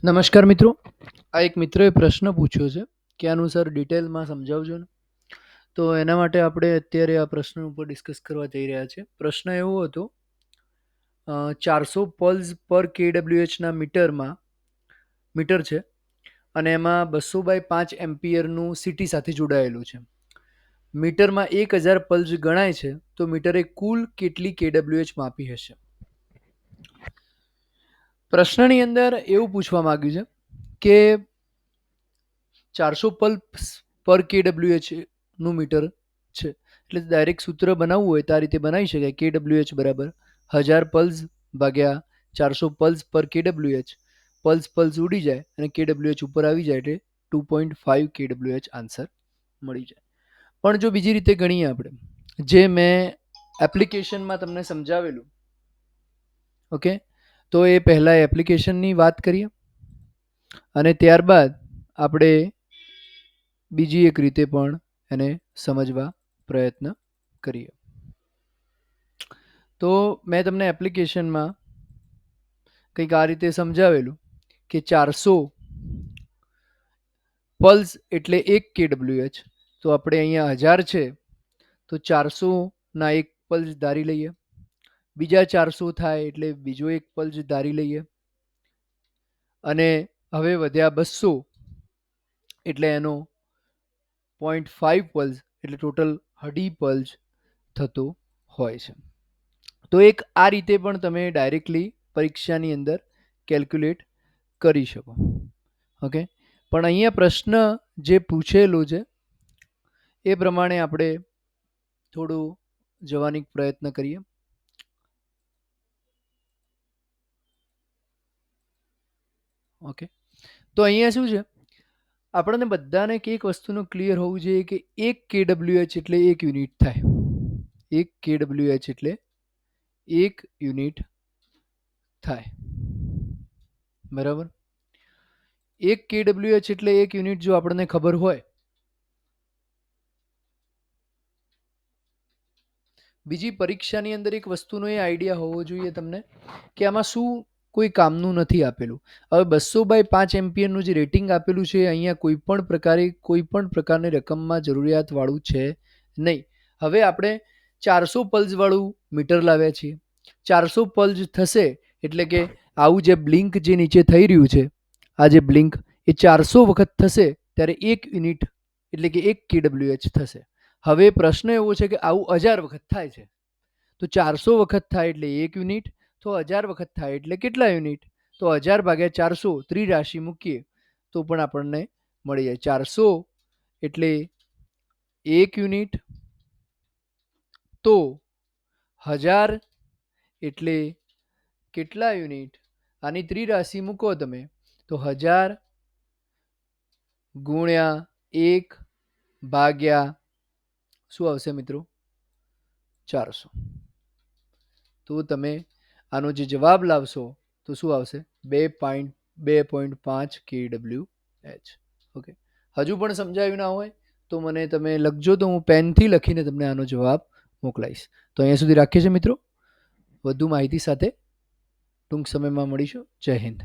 નમસ્કાર મિત્રો, આ એક મિત્રોએ પ્રશ્ન પૂછ્યો છે કે આનું સર ડિટેલમાં સમજાવજો ને. તો એના માટે આપણે અત્યારે આ પ્રશ્ન ઉપર ડિસ્કસ કરવા જઈ રહ્યા છે. પ્રશ્ન એવો હતો, 400 પલ્સ પર કેડબ્લ્યુએચના મીટર છે અને એમાં 200/5 એમ્પિયરનું સિટી સાથે જોડાયેલું છે. મીટરમાં 1000 પલ્સ ગણાય છે તો મીટરે કુલ કેટલી કેડબ્લ્યુએચ માપી હશે? પ્રશ્નની અંદર એવું પૂછવા માંગ્યું છે કે 400 પલ્સ પર કેડબ્લ્યુએચ નું મીટર છે, એટલે ડાયરેક્ટ સૂત્ર બનાવવું હોય તો આ રીતે બનાવી શકાય. કેડબ્લ્યુએચ બરાબર 1000 પલ્સ ભાગ્યા 400 પલ્સ પર કેડબ્લ્યુએચ. પલ્સ ઉડી જાય અને કેડબ્લ્યુએચ ઉપર આવી જાય એટલે 2.5 કેડબ્લ્યુએચ આન્સર મળી જાય. પણ જો બીજી રીતે ગણીએ આપણે, જે મેં એપ્લિકેશનમાં તમને સમજાવેલું, ઓકે, તો એ પહેલાં એપ્લિકેશનની વાત કરીએ અને ત્યારબાદ આપણે બીજી એક રીતે પણ એને સમજવા પ્રયત્ન કરીએ. તો મેં તમને એપ્લિકેશનમાં કંઈક આ રીતે સમજાવેલું કે 400 પલ્સ એટલે 1 કેડબ્લ્યુએચ. તો આપણે અહીંયા 1000 છે તો 400ના એક પલ્સ ધારી લઈએ, બીજા 400 થાય એટલે બીજો એક પલ્સ ધારી લઈએ, અને હવે વધ્યા 200 એટલે એનો 0.5 પલ્સ એટલે ટોટલ 1.5 પલ્સ થતો હોય છે. તો એક આ રીતે પણ તમે ડાયરેક્ટલી પરીક્ષાની અંદર કેલ્ક્યુલેટ કરી શકો. ઓકે, પણ અહીંયા પ્રશ્ન જે પૂછેલો છે એ પ્રમાણે આપણે થોડું જવાની પ્રયત્ન કરીએ. ઓકે, તો અહીંયા શું છે, આપણને બધાને એક વસ્તુનું ક્લિયર હોવું જોઈએ કે 1 કેડબ્લ્યુએચ એટલે 1 યુનિટ થાય. 1 કેડબ્લ્યુએચ એટલે 1 યુનિટ થાય, બરાબર. 1 કેડબ્લ્યુએચ એટલે 1 યુનિટ જો આપણને ખબર હોય. બીજી પરીક્ષાની અંદર એક વસ્તુનો એ આઈડિયા હોવો જોઈએ તમને કે આમાં શું કોઈ કામનું નથી આપેલું. હવે 200/5 એમ્પિયરનું જે રેટિંગ આપેલું છે અહીંયા કોઈ પણ પ્રકારની રકમમાં જરૂરિયાતવાળું છે નહીં. હવે આપણે 400 પલ્સવાળું મીટર લાવ્યા છીએ. 400 પલ્સ થશે એટલે કે આવું જે બ્લિંક જે નીચે થઈ રહ્યું છે, આ જે બ્લિંક એ 400 વખત થશે ત્યારે 1 યુનિટ એટલે કે 1 કેડબ્લ્યુએચ થશે. હવે પ્રશ્ન એવો છે કે આવું 1000 વખત થાય છે તો 400 વખત થાય એટલે 1 યુનિટ, તો 1000 વખત થાય એટલે કેટલા યુનિટ? તો 1000 ભાગ્યા 400 ત્રિરાશિ મૂકીએ તો પણ આપણને મળી જાય. 400 એટલે 1 યુનિટ, તો 1000 એટલે કેટલા યુનિટ? આની ત્રિરાશિ મૂકો તમે તો 1000 ગુણ્યા 1 ભાગ્યા શું આવશે મિત્રો? 400. તો તમે આનો જે જવાબ લાવશો તો શું આવશે? 2.5 કેડબ્લ્યુએચ. ઓકે, હજુ પણ સમજાયું ના હોય તો મને તમે લખજો તો હું પેનથી લખીને તમને આનો જવાબ મોકલાઈશ. તો અહીંયા સુધી રાખીએ છીએ મિત્રો. વધુ માહિતી સાથે ટૂંક સમયમાં મળીશું. જય હિન્દ.